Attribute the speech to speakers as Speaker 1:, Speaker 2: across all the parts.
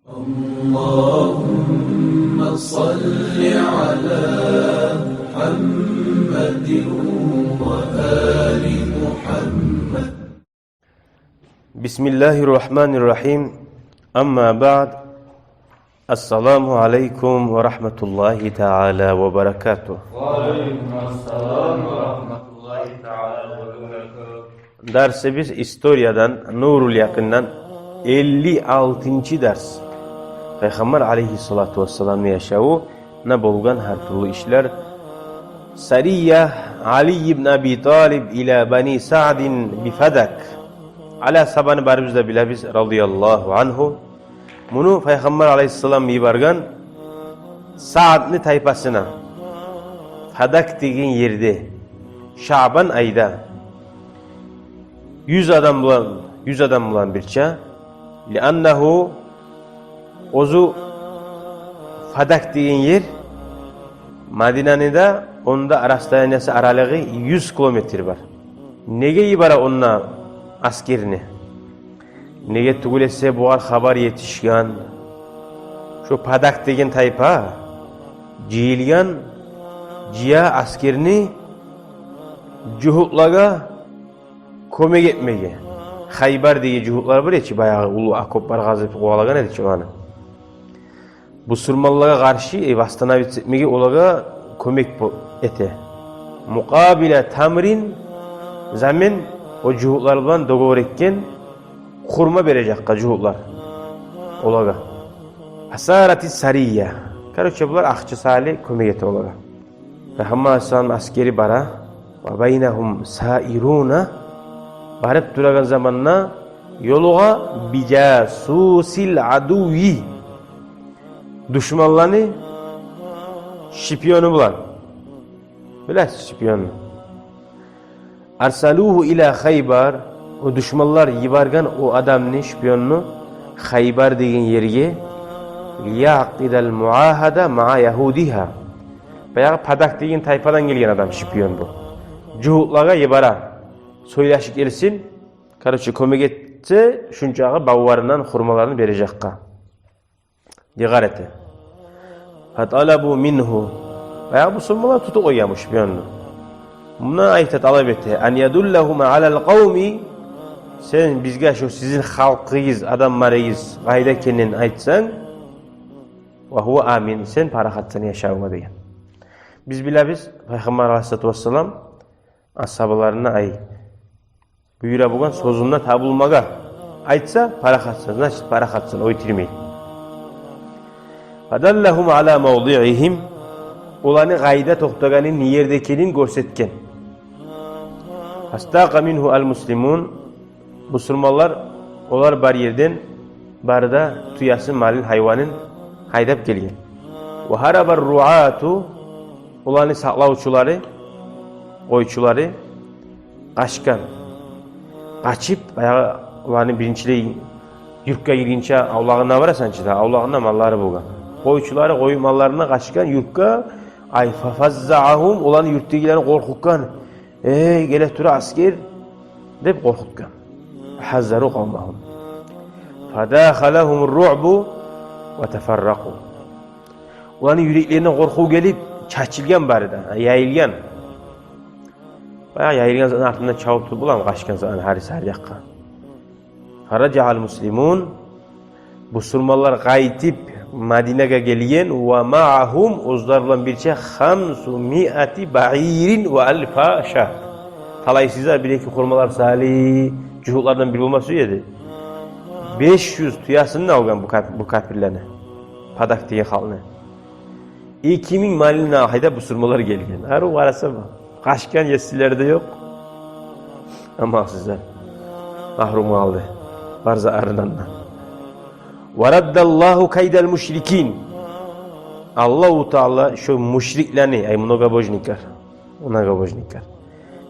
Speaker 1: اللهم صل على محمد وآل محمد.
Speaker 2: Bismillahirrahmanirrahim. Amma ba'd. Esselamu aleyküm ve rahmetullahi teala ve berekatuh.
Speaker 3: Ve aleykümselam ve rahmetullahi teala ve berekatuh.
Speaker 2: Dersimiz İstorya'dan, Nurul Yakın'dan 56. ders. Peygamber aleyhissalatu vesselam'ın yaşağı ne bolgan her türlü işler. Sariyye Ali ibn Abi Talib ila Bani Sa'din bifadak. Ala sabanı barımızda bile biz radıyallahu anhu. Bunu Peygamber aleyhisselam yibargan Sa'd'ni tayfasına Fadak degen yerde Şaban ayda 100 adam bulan birçe li'annehu ozu Fadak degen yer Madine'nin de onda arastaniyası aralığı 100 kilometre var. Nege yibara onna askerini? Nege tugulese buğar haber yetişken şu Fadak degen tayfa cihilgan ciya askerini cuhutlaga kömek etmege. Haybar diye cuhutlar var ya ki bayağı ulu akoplar gazıp kovalagan edi ki onu. Bu Sürmallara karşı vastana etmege olaga kömek ete. Mukabile tamrin zaman o cuhutlar bilen dogovor etken kurma verecek cuhutlar olaga. Hasarati sariyye. Karıça bunlar akçı sali kömek ete olaga. Peygamber Aleyhisselam askeri bara ve beynehum sairuna barıp duragan zamanna yoluğa bicasusil aduvi düşmanlarını şipiyonu bulan. Bilasiz şipiyonu. Arsaluhu ila Haybar, o düşmanlar yibargan o adamını şipiyonunu Haybar degen yerge liyaqidal muahada ma'a yahudiha. Bayağı Fadak degen tayfadan gelgen adam şipiyon bu. Cuhutlaga yibara söyleşik gelsin, karıcı kömek etse şuncağı bavvarından hurmalarını verecekka. Dikkat ete. Fatalabu minhu. Bayağı bu sunmalar tutu koyamış şipiyonunu. Buna ayet talep etti. En yedullahum alel kavmi. Sen bizge şu sizin halkıyız, adamlarıyız, gayda kendin aytsan ve huve amin. Sen parahatsan yaşavma diyen. Biz biliriz Peygamber Aleyhisselatü Vesselam ashablarına buyura bugan sözünde tabulmaga aytsa parahatsan, nasıl parahatsan oytirmeyin. Fadallahum ala mevdi'ihim. Olanı gayda toxtaganin yerdekinin görsetken. Hastaqa minhu al-muslimun. Müslümanlar olar bar yerden barda tuyası malin hayvanın haydap gelgen. Ve harabar ru'atu olanı saqlavçuları, oyçuları qaçkan. Qaçıp ayağı olanı birinçiliği yurtga girginçe avlağına varasançı da avlağında malları bulgan. Oyçuları koyu mallarına qaçkan yurtga ay fafazza'ahum olanı yurtdagilerini korkutkan. Gele tura asker deb korkutkan. Hazzaru qavmahum. Fadakhalahum ar-ru'bu ve teferraku. Olanı yüreklerine korku gelip çaçılgan barida, yayılgan. Bayağı yayılgan zaten altında çavuptu bulan qaçkan zaten haris her yakka. Faraca'al muslimun. Bu Sürmallar qaytip Madine'ye gelgen ve ma'ahum uzlarla birçe 500 ba'irin ve alfa şah. Talaysızlar bileki kurmalar salih cuhutlardan biri olması yedi. 500 tuyasını algan bu kafirlerine. Fadak diye halını. 2000 malini ahide bu Sürmallar gelgen. Arı varasa mı? Kaçkan yesilerde yok. Ama sizler mahrum aldı. Varza arılanma. Varaddallahu kaydel müşrikin. Allahu Teala şu müşriklerini, ay mnogobojniklar. Mnogobojniklar.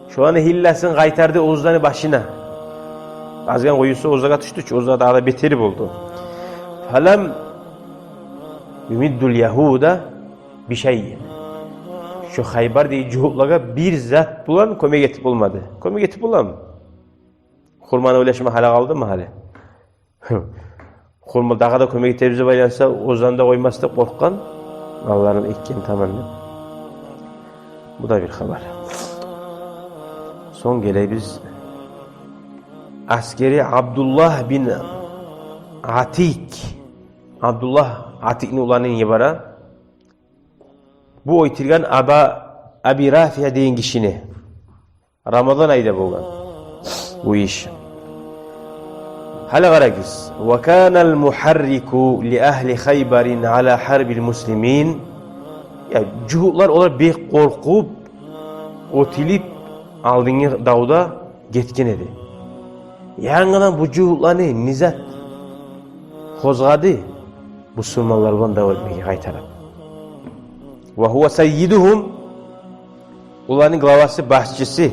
Speaker 2: Şu an hillasın qaytardı Oğuz'dan başına. Azgan koyusu Oğuz'a tutuştu ki Oğuz'a daha da beteri buldu. Falem yumiddul yahuda bir şey. Şu Haybar diye cuhutlaga bir zat bulan kömek etip olmadı. Kömek etip bulan. Kurmana ulaşma hala kaldı mı hali? Kolma daha da kömek tebze baylansa ozanda koyması da korkkan. Allah'ın ekken tamamını. Bu da bir haber. Son gele biz askeri Abdullah bin Atik. Abdullah Atik'in ulanın yibara. Bu oytirgan Abi Rafi'a deyin kişini. Ramazan ayda bolgan. Bu iş. Hala garakız. Ve kana'l muharriku li ahli Khaybar'in ala harbil muslimin. Ya cuhutlar olar bek korkup otilip aldığını davda getken edi. Yanılan bu cuhutlarını nizat kozgadı. Müslümanlardan davet etmeye kaytarab. Ve huve seyyiduhum. Ulanın glavası başçısı.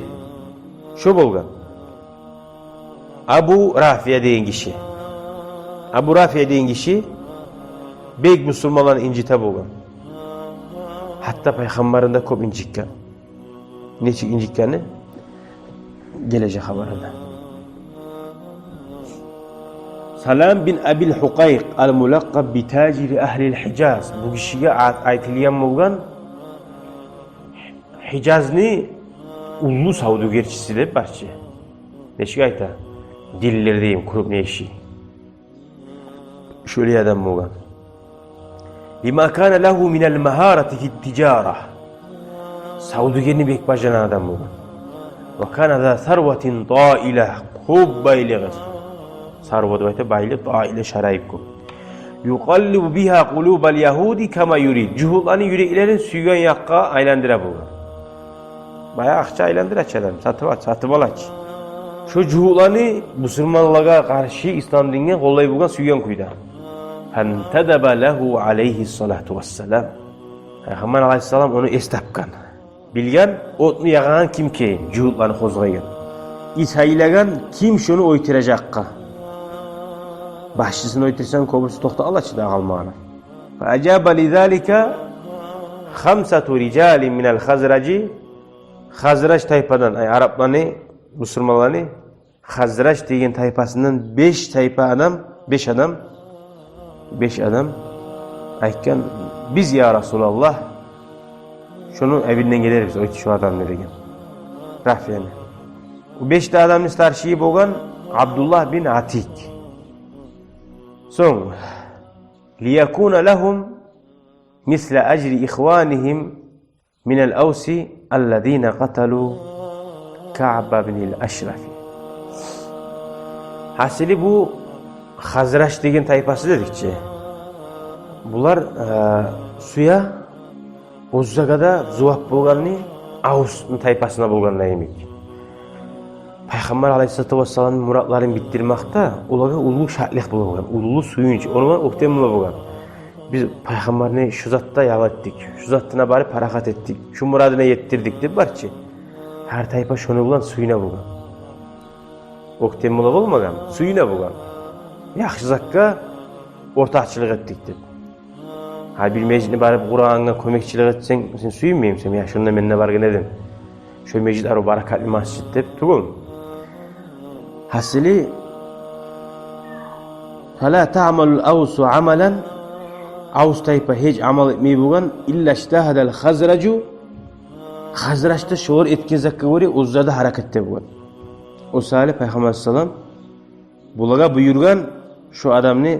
Speaker 2: Şu bolgan. Abu Rafi'a deyin kişi. Abu Rafi'a deyin kişi bek Müslümanların incite bolgan. Hatta Peygamberinde kop incikken. Neçik incikkenini gelecek haberinde. Salam bin Abil Hukayq al-Mulaqqab bi taciri ahli'l Hicaz. Bu kişiye aytilgan bolgan Hicaz'ni ullu savdogerchisi deb barcha. Neçik ayta? Diller deyim, kurup ne işi. Şöyle adam bolgan. Lima kana lahu min al-maharati fi at-tijara. Savdogerini bek bajanan adam bolgan. Ve kana za sarwatin ta'ila, ko'p baylig'i. Sarvat ayta bayli ta'ila sharayib ko'p. Yuqallibu biha qulubal yahudi kama yurid. Juhullarni yüreklerini suygan yaqqa aylandira bolgan. Bayağı akça aylandır açalım, satıp alaç. Şu cuhularını Müslümanlığa karşı İslam dinine kollay bulgan süygen kuyda. Fentedebe lehu aleyhissalatu vesselam. Peygamber aleyhissalam onu estapkan. Bilgen, otunu yağan kim ki cuhutlarını kozgaygan. İshaylagan kim şunu oytiracakka. Başçısını oytirsan kobursu tokta alaç da almağına. Fe'acaba lidhalika khamsatu ricalin minel khazraci. Hazraç tayfadan, Araplarını, Müslümanlarını Hazraç deyen tayfasından 5 adam aytkan biz ya Resulallah şunu evinden geliriz o şu adam ne degen. Rafi'ne. Bu 5 adamın starşiyi bolgan Abdullah bin Atik. Son liyakuna lahum misla ajri ihwanihim minel avsi allazine qatalu Ka'b bin el-Eşref. Hasili bu Hazraç degen tayfası dedikçe. Bular suya Ozzagada zuwap bolganni Avs'ın tayfasına bolgandan emek. Peygamber aleyhissalatu vesselam'ın muratlarını bitirmekte olaga ululu şartlık bolgan, ululu suyunç, onu oktemula bolgan. Biz Peygamberine şu zatta yal ettik, şu zattına bari parakat ettik, şu muradına yettirdik deb barçı. Her tayfa şunu bulan suyuna bolgan. Oktemula bolmagan, suyuna bolgan. Yaxşı zakka ortakçılık ettik deb. Ha bir meclisine barıp Kur'an'a kömekçilik etsen, sen suyunmayımsın ya şundan menine bargın edin. Şu meclis aro barakatli masjid deb tugul. Hasili فَلَا تَعْمَلُ الْأَوْسُ عَمَلًا Avs tayfa hiç amal etmeyi bulgan illa iştahadal Hazracu. Hazraç'ta şuur etkin zakka veri uzzada harekette bulgan. O Salih Peygamber Aleyhisselam bulaga buyurgan şu adamını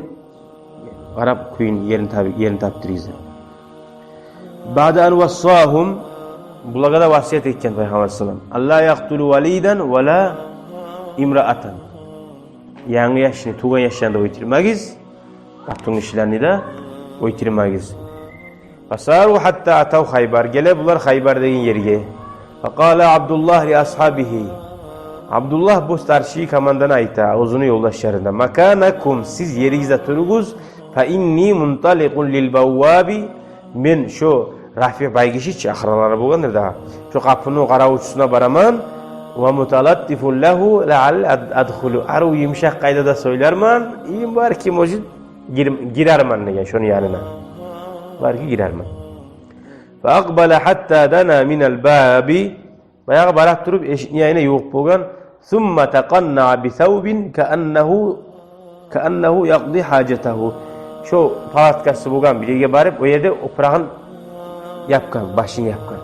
Speaker 2: Arap kuyun yerini taptırıyız. Ba'da an vassahum bulaga da vasiyet etken Peygamber Aleyhisselam. Allah yaktulu validen ve la imra'atan. Yani yaşını, tuğan yaşlarında oytirmegiz. Katun işlerini de oytirmegiz. Fasaru hatta atav Khaybar. Gele bular Khaybar deyin yerge. Faqala Abdullah li ashabihi. Abdullah bu starşi kamandana ayta, uzun yoldaşlarında. Makanakum siz yerinizde turuguz. Fa inni muntalikun lil bawwabi min şu Rafi baygışı çakraları bulgandır daha. Şu kapının qara uçusuna baraman ve mutalattifun lehu la'al adkhulu. Aru yumşak kaydada söylerman. İyim var ki mojid girerman ne şunu yanına. Var ki girerman. Fa aqbala hatta dana min al-babi. Bayağı barak durup eşniyayına yoğuk bulgan. Thumma taqanna bi thawbin ka'annahu Ka'annahu yaqdi hajatahu. Şu palatkası bo'lgan bir yerga borib, o yerda o'pirag'in yapgan, başını yapgan.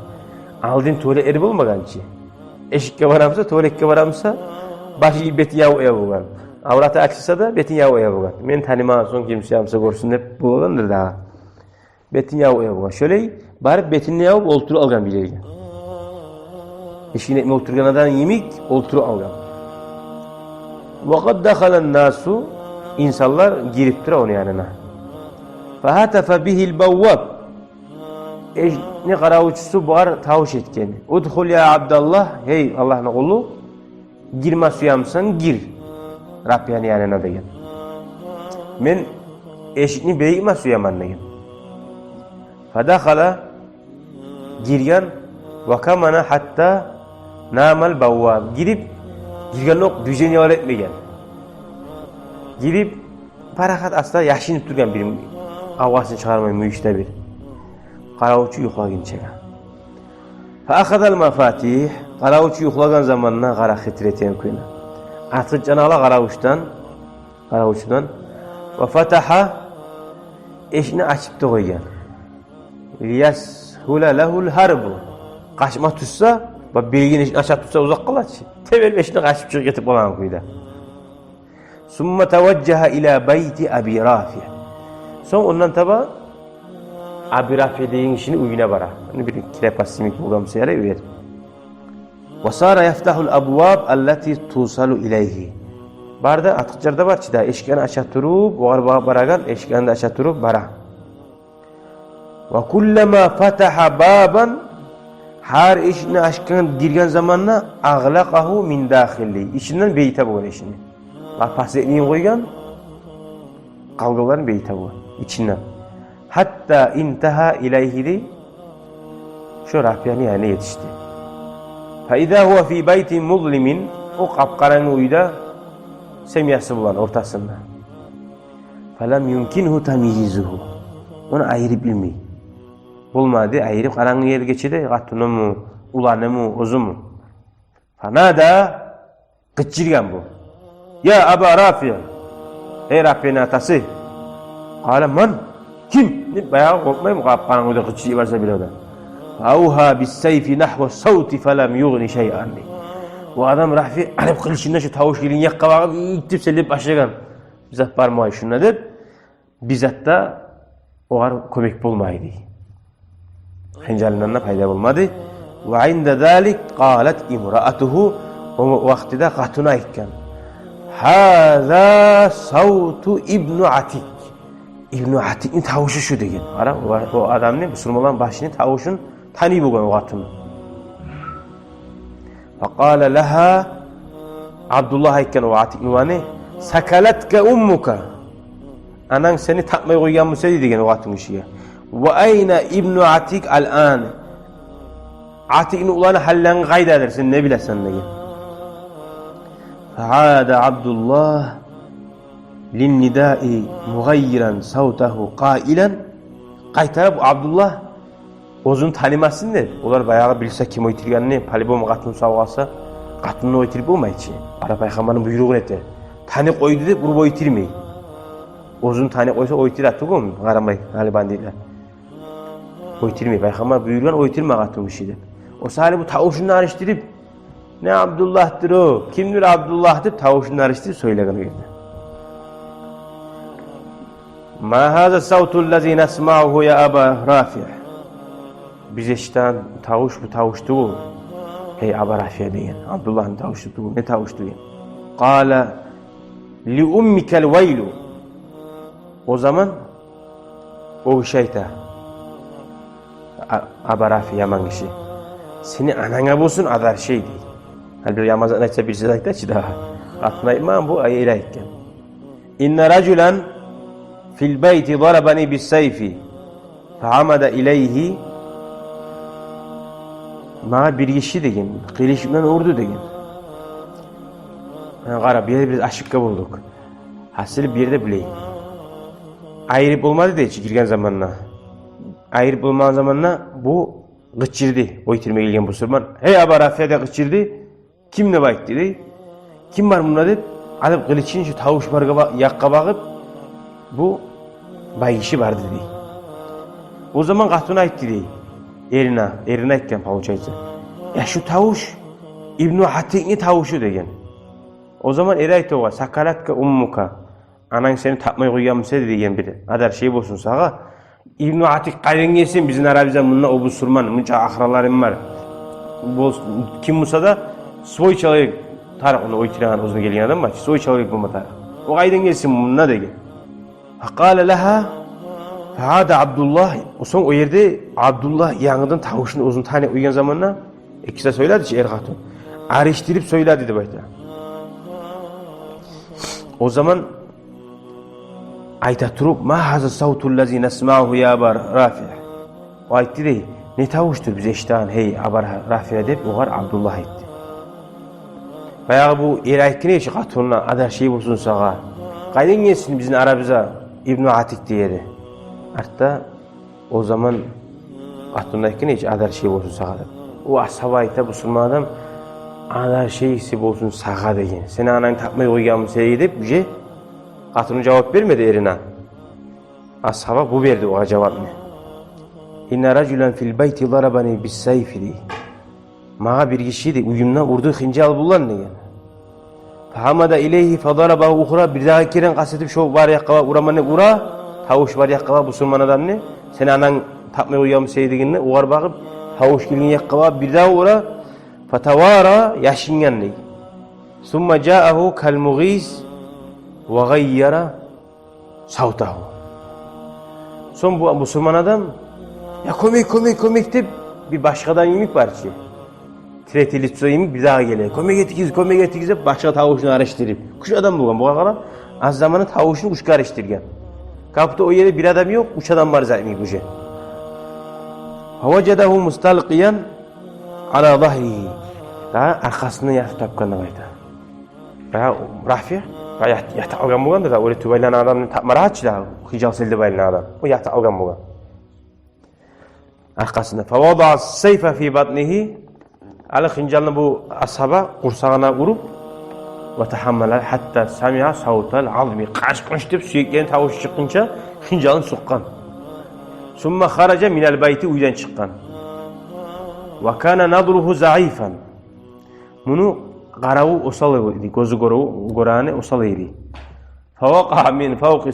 Speaker 2: Aldın tuvalet eri bo'lmaganchi. Eshikka boramsa, tuvaletga boramsa, başı beti yav bo'lgan. Avratı açılsa da betin yav bo'lgan. Men taniman so'ng kimsa hamsa ko'rsin deb bo'lgandir da. Betin yav bo'lgan. Şöyle borib betini yav o'ltirib olgan bir yerga. Eşiğine o'tirgan adam yemik o'ltirib olgan. Vaqad dakhalan nasu, insanlar girip tura onun yanına. Fahatafa bihil bawwab. Ne qaravuşçusu var tavuş etken. Udkhul ya Abdullah, hey Allah'ın kulu, girme suyamsan gir. Rabbiyanın yanına degan. Men eşikni beyigme suyaman degan. Fadakhala girgan ve kamana hatta namal bawwab. Girip girgan yok düzeni öğretmegen. Girip parahat asla yaşinip turgan bir avazını çıkarmayı muyuşta bir. Qaravuşçu yuxlaguncha. Fa akhadal mafatih, qaravuşçu yuxlagan zamanna qara xitreten kuyna. Artıq janala qaravuşdan va fataha eşni açıp da qo'ygan. Liyashula lahul harbu. Qaşma tutsa va belgin eşni açıp tutsa uzoq qoladi. Tevel eşni qaşib chiqib ketib qolgan kuyda. Summa tawajjaha ila bayti Abi Rafi. So'ng undan taba Abi Rafi deyin işini uyuna bara. Hani bir krepasimik bulgam seyre üyer. Ve sara yaftahul abwab allati tusalu ilayhi. Barda atıkçarda var çida eşkeni aşağı turup, oğar baragan eşkeni de aşağı turup bara. Ve kullama fataha baban, har eşini aşkeni girgen zamanla ağlaqahu min dahili. İçinden beyte bu eşini. Pasletliğin koygan, kavgaların beyte bu. İçinden. Hatta intaha ilayhi, şu Rabbiyani yani yetişti. Fa idâ huve fî beytin muzlimin, o kapkaranı uyda semyası bulan ortasında. Falam yumkinhu tamyizuhu, onu ayırıp bilmeyi. Bulmadı, ayırıp karanlık yer geçidi, katunu mu, ulanı mu, ozu mu? Fanada gıçırgan bu. Ya Aba Rafi, ey Rabbinin atası. Kâle man? Kim? Bayağı korkmayayım, karanlıkta gıçırı varsa bile o da. Auha bis sayfi nahva savti falam yughni şey'an. Bu adam Rafi alıp kılıçında şu tavuş gelin yakka bakıp ittip selip başlayan. Bizzat parmağı şuna dep bizzat da o ar kömek bulmaydı. Hincalinden de fayda bulmadı. Ve inde zalik qalet imraatuhu, o vaktida katuna aytkan. Hâzâ savtu İbn-i Atik. İbn-i Atik'in tavuşu şu degen. Ara o adam ne? Müslüman başını tavuşun tani bo'lgan o katunu. Faqala laha Abdullah aytgan o Atik nuvani sakalatka ummuka. Anan seni takmay qo'ygan bo'lsa degan o katun ishiga. Ve ayna İbn-i Atik al-an. Atik'in ulanı hallan qaydadir, sen ne bilasan degan. Fa'ada Abdullah linnidai mughayyiran savtahu qailan. Qaytarib Abdullah o'zini tanimasin deb. Ular bayağı bilsa kim o'ytirganini, palibom qatun savg'asa, qatunni o'ytirib bo'lmaychi. Ara payg'ambarning buyrug'ini aytdi. Tani qo'ydi deb urib o'ytirmay. O'zini tani qo'ysa o'ytiradi-ku, qaramay hali banditlar. O'ytirmay, payg'ambar buyurgan o'ytirma qatun ishi deb. O sali bu tavuşunu arıştırıp ne Abdullah'tır o, kimdir Abdullah deb tavuşunu arıştırıp söylegan yerdi. Ma haza savtullazi nasma'uhu ya Aba Rafi'. Biz eşitten tavuş bu tavuştu bu. Hey Aba Rafi' deyin. Abdullah'ın tavuştu bu. Ne tavuştu deyin. Qala li ummikel veylu. O zaman o şeyta Aba Rafi' yaman kişi. Seni anana bulsun adar şey değil. Hani bir Ramazan ayetse bir şey ayetçi daha. Aklına imam bu ayet ayetken. İnne raculan fil beyti darabani bis sayfi. Fa'amada ileyhi. Ma bir kişi degin. Kılıçımdan vurdu degin. Qara bir yerde biz aşıkka bulduk. Hasili bir yerde bileyim. Ayrıp olmadı da hiç girgen zamanla. Ayrıp olmayan zamanla bu gıçırdı. Oytirmeye gelgen bu Müslüman. Hey Aba Rafi'de gıçırdı. Kim ne bayık dedi. Kim var bununla dedi. alıp kılıçını şu tavuş barga yakka bakıp bu bay kişi vardı dedi. O zaman katına aytti dedi. Erine aytken pavuçaysa. Ya şu tavuş İbn-i Atik'in tavuşu degen. O zaman eri aytti oğa sakalatka ummuka. Anan seni tapmay koyamsa degen biri. Adar şey bolsun sağa. İbn-i Atik kayren gelsin bizim Arabizan bununla obu surman. Munca akralarım var. Kim olsa da soy çalayık. Tarık onu oytiran uzun gelen adam var. Soy çalayık bu matar. O kayren gelsin bununla degen. Fakale laha Fahada Abdullah. O son o yerde Abdullah yanıdan tavuşun uzun tane uyuyan zamanla ikisi de söyledi ki Ergatun. Arıştırıp söyledi dedi bayta. O zaman ayta turup ma haza savtul lezi nesma'uhu ya Abar Rafi'. O aytti dey. Ne tavuştur bize iştahan hey Abar Rafi'ye deyip oğar Abdullah etti. Bayağı bu aytti ne işi katunla adar şey bulsun sağa. Kayden gelsin bizim Arabiza İbn-i Atik diyedi. Hatta o zaman katunla ne işi adar şey bulsun sağa. O ashaba ayta bu sürma adam adar şey isi bulsun sağa degen. Seni anan tapmayı koyacağımı seyredip bir şey katunun cevap vermedi erine. Ashaba bu verdi o cevap ne? İnne racülen fil beyti darabani bis sayfi diye. Mağa bir kişiydi uyumuna vurdu hıncal bulan ne yani. Fahamada ileyhi fadarabahu ukhra bir daha kiren kasetip şu var yakava uramanı ura tavuş var yakava bu sürman adam ne? Seni anan tapmayı koyacağımı seyredigini uğar bakıp tavuş gelin yakava bir daha ura fatavara yaşingen ne? Summa ca'ahu kal mughis ve gayyara savtahu. Son bu Müslüman adam ya komik deyip bir başkadan yemek var ki. Tretili tuta yemek bir daha geliyor. Komik etikiz hep başka tavuşunu araştırıp. Kuş adam bu kadar. Az zamanı tavuşunu kuşka araştırgan. Kapıda o yere bir adam yok, uç adam var zaten kuşa. Havacadahu mustalqiyan ala zahrihi. Daha arkasından yatıp tapkanına bayda. Ya Rafi yata algan bulan da öyle tübaylan adamın tapma rahatçı da hical sildi baylan adam. O yata algan bulan. Arkasında favada sayfa fi batnihi ala hincalını bu ashaba kursağına vurup ve tahammala hatta sami'a savtal azmi qaşqınç deb suyeklerin tavuş çıkınca hincalını soqqan. Summa kharaja minal bayti uydan çıqqan. Ve kana nadruhu za'ifan. Bunu qaravu osal idi, gözü gorane osal idi. Fawaqa'a min fawqi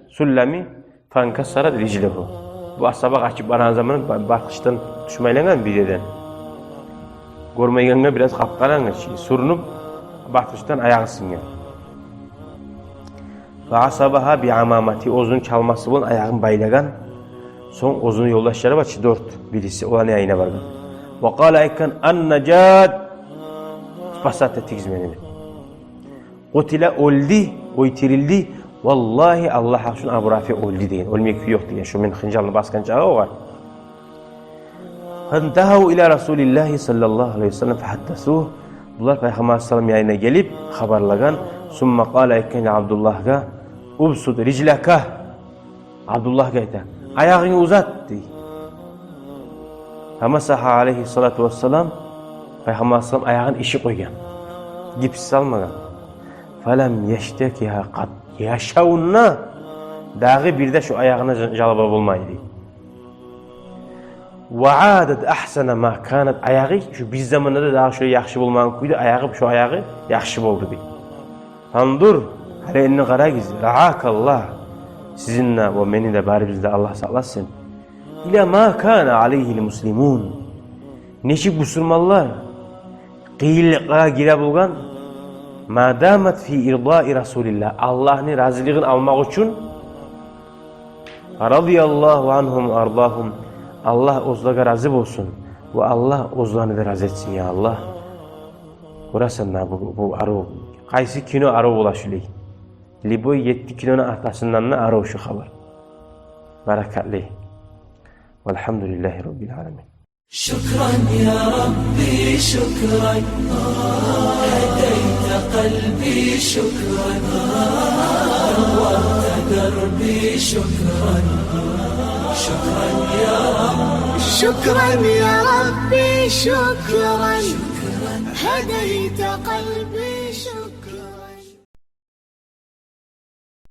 Speaker 2: sullami fankasara rijluhu. Bu ashaba kaçıp baran zaman bakıştan düşmeylengen bir yerden. Görmeygenine biraz kapkaran surunup bakıştan ayağı singen. Ve asabaha bi amamati ozun çalması bulun ayağın baylagan. Son ozun yoldaşları var ki 4 birisi olan yayına vardı. Ve kâle aykan an-necad basat ettikizmenini. Qutile oldi, oytirildi. Vallahi Allah haşun Abu Rafi oldi deyin. Olmayık yok deyin. Şu min hıncalını baskan çağı o var. Fentahavu ila Resulillahi sallallahu aleyhi ve sellem fehaddasuh. Bunlar Peygamber sallam yayına gelip haberlagan. Summa qala ekkeni Abdullah'a ubsud riclaka. Abdullah gayta. Ayağını uzat deyin. Femasaha aleyhi salatu vesselam. Peygamber sallam ayağın işi koygan. Gips salmagan. Felem yeştekiha qat. Yaşavunna dağı bir de şu ayağına jalaba bulmaydı. Ve adet ahsana ma kanat ayağı şu biz zamanında da daha şöyle yaxşı bulmağın kuydu ayağı şu ayağı yaxşı oldu deydi. Fandur halini qara giz ra'akallah sizinle ve meni de bari bizde Allah sağlasın. İla ma kana aleyhil muslimun. Neşik Müslümanlar qiyilliqqa gire bulgan madamat fi irdai Rasulillah Allah'ın razılığını almak için radiyallahu anhum ardahum Allah ozlaga razı olsun ve Allah ozlarını da razı etsin ya Allah. Burasında bu arı kaysi kino arı ulaşılıyor. Liboy 7 kilonun arkasından da arı şu haber. Berekatli. Velhamdülillahi Rabbil alemin.
Speaker 1: شكرا يا ربي شكرا هديت قلبي شكرا نورت دربي شكرا شكرا يا رب
Speaker 4: شكرا يا ربي شكرا هديت قلبي